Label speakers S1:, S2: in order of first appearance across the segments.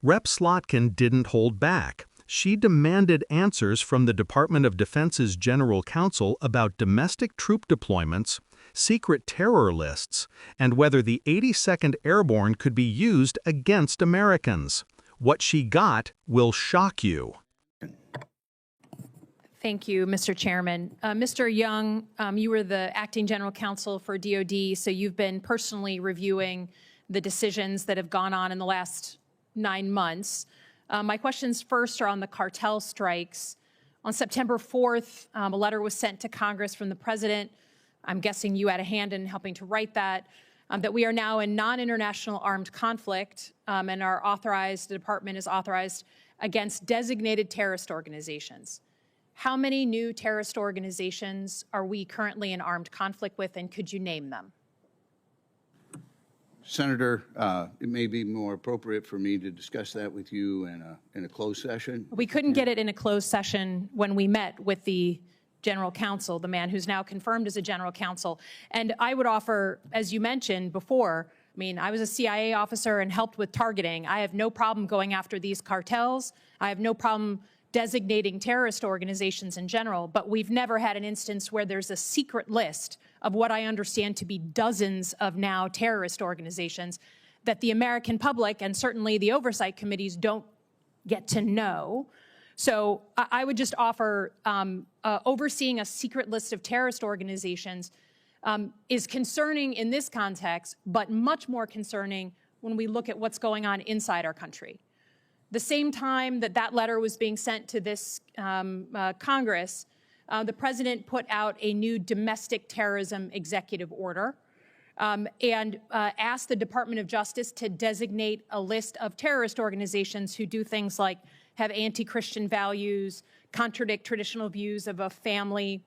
S1: Rep. Slotkin didn't hold back. She demanded answers from the Department of Defense's General Counsel about domestic troop deployments, secret terror lists, and whether the 82nd Airborne could be used against Americans. What she got will shock you.
S2: Thank you, Mr. Chairman. Mr. Young, you were the acting general counsel for DOD, so you've been personally reviewing the decisions that have gone on in the last 9 months. My questions first are on the cartel strikes. On September 4th, a letter was sent to Congress from the president. I'm guessing you had a hand in helping to write that we are now in non-international armed conflict and the department is authorized against designated terrorist organizations. How many new terrorist organizations are we currently in armed conflict with, and could you name them?
S3: Senator, it may be more appropriate for me to discuss that with you in a closed session.
S2: We couldn't get it in a closed session when we met with the general counsel, the man who's now confirmed as a general counsel. And I would offer, as you mentioned before, I mean, I was a CIA officer and helped with targeting. I have no problem going after these cartels. I have no problem designating terrorist organizations in general, but we've never had an instance where there's a secret list of what I understand to be dozens of now terrorist organizations that the American public and certainly the oversight committees don't get to know. So I would just offer overseeing a secret list of terrorist organizations is concerning in this context, but much more concerning when we look at what's going on inside our country. The same time that letter was being sent to this Congress, the president put out a new domestic terrorism executive order and asked the Department of Justice to designate a list of terrorist organizations who do things like have anti-Christian values, contradict traditional views of a family.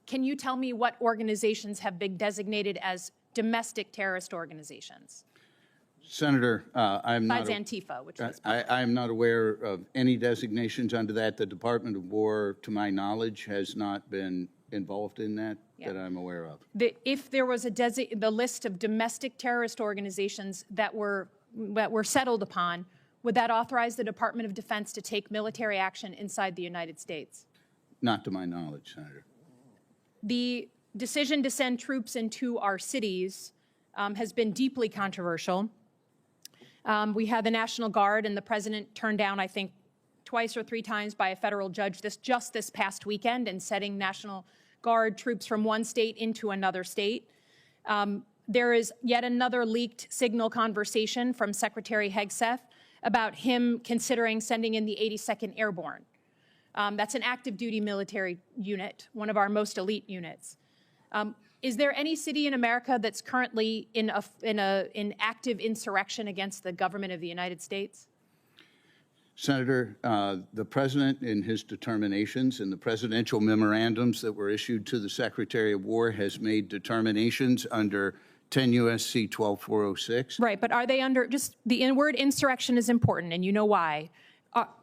S2: Can you tell me what organizations have been designated as domestic terrorist organizations?
S3: Senator, I'm not.
S2: Besides Antifa, which is.
S3: I am not aware of any designations under that. The Department of War, to my knowledge, has not been involved in that that I'm aware of.
S2: If there was the list of domestic terrorist organizations that were settled upon, would that authorize the Department of Defense to take military action inside the United States?
S3: Not to my knowledge, Senator.
S2: The decision to send troops into our cities has been deeply controversial. We had the National Guard, and the president turned down, I think, twice or three times by a federal judge just this past weekend in setting National Guard troops from one state into another state. There is yet another leaked signal conversation from Secretary Hegseth about him considering sending in the 82nd Airborne. That's an active duty military unit, one of our most elite units. Is there any city in America that's currently in active insurrection against the government of the United States?
S3: Senator, the president in his determinations and the presidential memorandums that were issued to the Secretary of War has made determinations under 10 U.S.C. 12406.
S2: Right, but are they under, just the word insurrection is important, and you know why.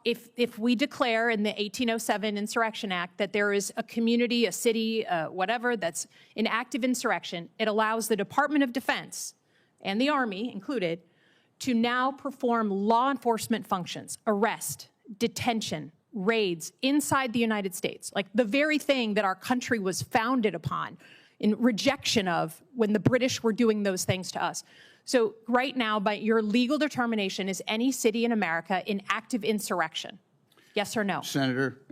S2: If we declare in the 1807 Insurrection Act that there is a community, a city, whatever, that's in active insurrection, it allows the Department of Defense, and the Army included, to now perform law enforcement functions, arrest, detention, raids inside the United States, like the very thing that our country was founded upon in rejection of when the British were doing those things to us. So right now, by your legal determination, is any city in America in active insurrection? Yes or no?
S3: Senator,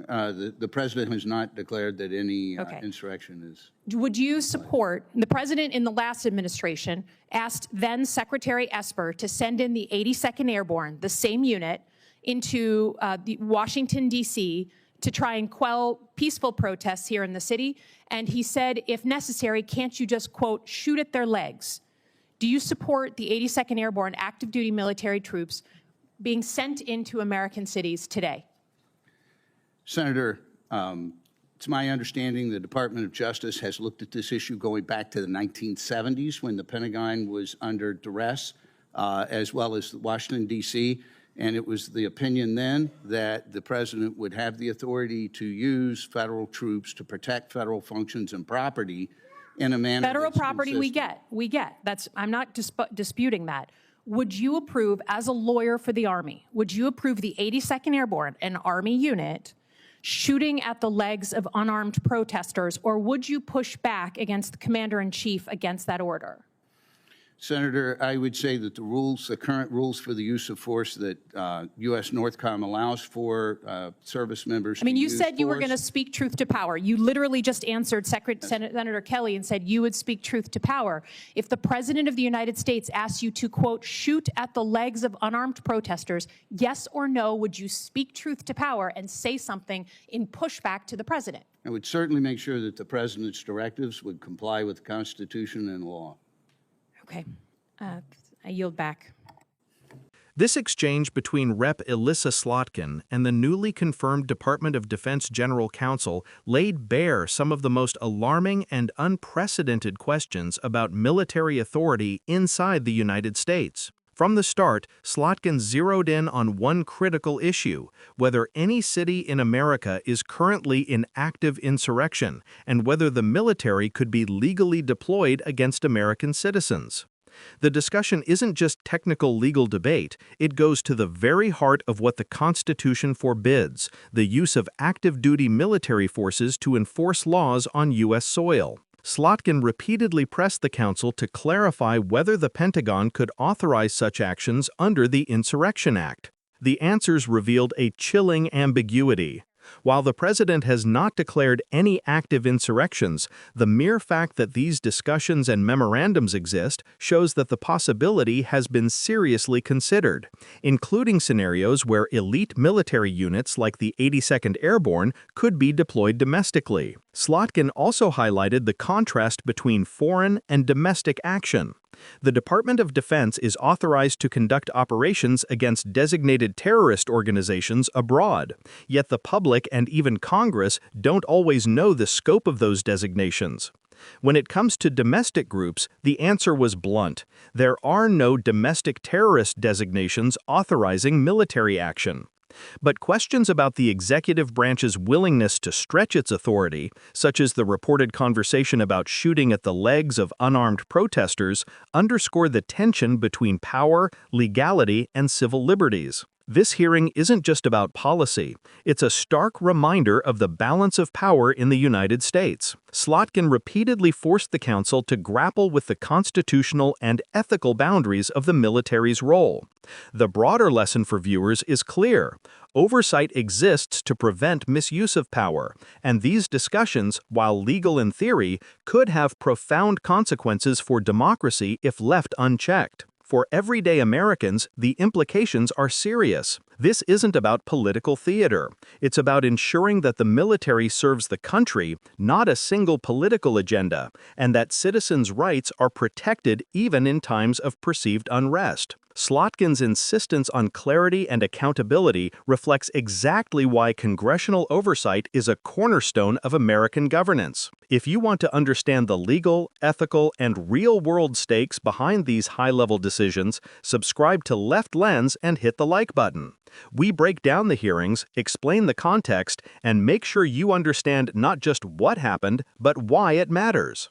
S3: the president has not declared that any insurrection is.
S2: Would you support, the president in the last administration asked then Secretary Esper to send in the 82nd Airborne, the same unit, into Washington, D.C., to try and quell peaceful protests here in the city. And he said, if necessary, can't you just, quote, shoot at their legs? Do you support the 82nd Airborne active duty military troops being sent into American cities today?
S3: Senator, it's my understanding the Department of Justice has looked at this issue going back to the 1970s when the Pentagon was under duress, as well as Washington, D.C., and it was the opinion then that the president would have the authority to use federal troops to protect federal functions and property in a manner
S2: federal
S3: that's
S2: property
S3: consistent.
S2: we get. That's, I'm not disputing that. would you approve, as a lawyer for the Army, would you approve the 82nd Airborne, an Army unit, shooting at the legs of unarmed protesters, or would you push back against the commander-in-chief against that order?
S3: Senator, I would say that the current rules for the use of force that U.S. NORTHCOM allows for service members
S2: I mean,
S3: to
S2: you
S3: use
S2: said you were
S3: force.
S2: going to speak truth to power. You literally just answered Senator Kelly and said you would speak truth to power. If the President of the United States asks you to, quote, shoot at the legs of unarmed protesters, yes or no, would you speak truth to power and say something in pushback to the President?
S3: I would certainly make sure that the President's directives would comply with the Constitution and law.
S2: Okay. I yield back.
S1: This exchange between Rep. Elissa Slotkin and the newly confirmed Department of Defense General Counsel laid bare some of the most alarming and unprecedented questions about military authority inside the United States. From the start, Slotkin zeroed in on one critical issue: whether any city in America is currently in active insurrection, and whether the military could be legally deployed against American citizens. The discussion isn't just technical legal debate, it goes to the very heart of what the Constitution forbids: the use of active-duty military forces to enforce laws on U.S. soil. Slotkin repeatedly pressed the counsel to clarify whether the Pentagon could authorize such actions under the Insurrection Act. The answers revealed a chilling ambiguity. While the President has not declared any active insurrections, the mere fact that these discussions and memorandums exist shows that the possibility has been seriously considered, including scenarios where elite military units like the 82nd Airborne could be deployed domestically. Slotkin also highlighted the contrast between foreign and domestic action. The Department of Defense is authorized to conduct operations against designated terrorist organizations abroad, yet the public and even Congress don't always know the scope of those designations. When it comes to domestic groups, the answer was blunt: there are no domestic terrorist designations authorizing military action. But questions about the executive branch's willingness to stretch its authority, such as the reported conversation about shooting at the legs of unarmed protesters, underscore the tension between power, legality, and civil liberties. This hearing isn't just about policy, it's a stark reminder of the balance of power in the United States. Slotkin repeatedly forced the counsel to grapple with the constitutional and ethical boundaries of the military's role. The broader lesson for viewers is clear: oversight exists to prevent misuse of power, and these discussions, while legal in theory, could have profound consequences for democracy if left unchecked. For everyday Americans, the implications are serious. This isn't about political theater. It's about ensuring that the military serves the country, not a single political agenda, and that citizens' rights are protected even in times of perceived unrest. Slotkin's insistence on clarity and accountability reflects exactly why congressional oversight is a cornerstone of American governance. If you want to understand the legal, ethical, and real-world stakes behind these high-level decisions, subscribe to Left Lens and hit the like button. We break down the hearings, explain the context, and make sure you understand not just what happened, but why it matters.